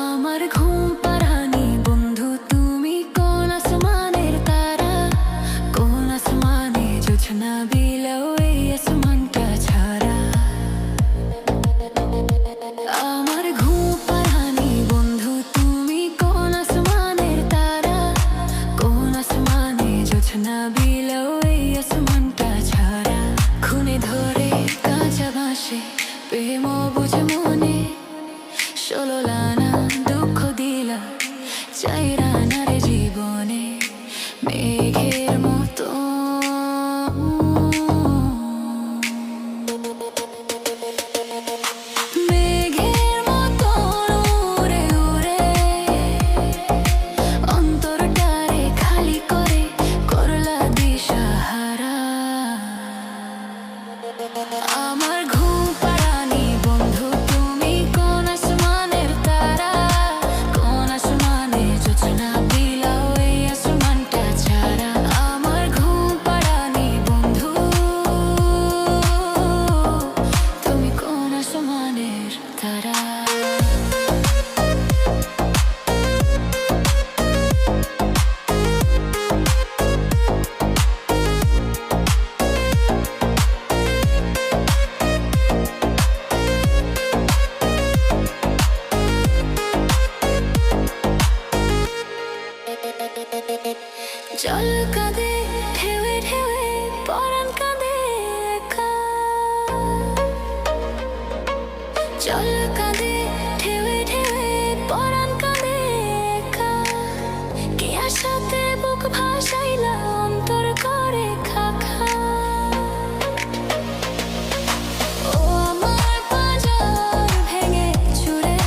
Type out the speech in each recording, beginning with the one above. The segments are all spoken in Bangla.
আমার ঘুম পাড়ানি বন্ধু তুমি, কোন আসমানের তারা, কোন আসমানে জোছনা বিলাও এই আসমানটা ছাড়া। আমার ঘুম পাড়ানি বন্ধু তুমি, কোন আসমানের তারা, কোন আসমানে জোছনা বিলাও এই আসমানটা ছাড়া। খুনে ধরে কাঁচা বাঁশে প্রেম বুঝে মনে, 16 লানা দুঃখ দিলা চাইরা না রে জীবনে। মেঘের মতো মেঘের মতো উড়ে উড়ে অন্তরটারে খালি করে করলা দিশাহারা। আমার ঘুম পাড়ানি বন্ধু তুমি, কোন আসমানের তারা, কোন আসমানে জোছনা বিলাও এই আসমানটা ছাড়া। আমার ঘুম পাড়ানি বন্ধু তুমি, কোন আসমানের তারা। জল কাঁদে ঢেউে ঢেউে পরাণ কাঁদে একা, জল কাঁদে ঢেউে ঢেউে পরাণ কাঁদে একা। কে আশাতে বুক ভাসাইলা অন্তর করে খাখা। ও আমার পাঁজর ভেঙে চুরে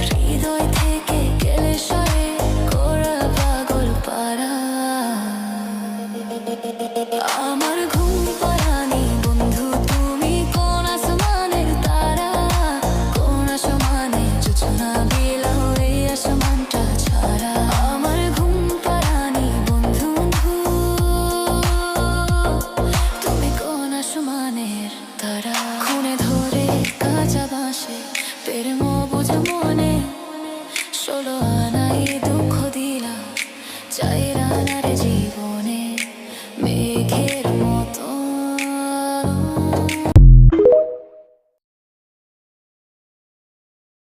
হৃদয় থেকে গেলে সরে কোরা পাগল পারা। আমার ঘুম পাড়ানি বন্ধু তুমি, কোন আসমানের তারা, কোন আসমানে জোছনা বিলাও এই আসমানটা ছাড়া। আমার ঘুম পাড়ানি বন্ধু তুমি, কোন আসমানের তারা। খুনে ধরে কাঁচা বাঁশে প্রেম বুঝে মনে, 16 আনাই দুঃখ দিলা চাইরা না রে জীবনে।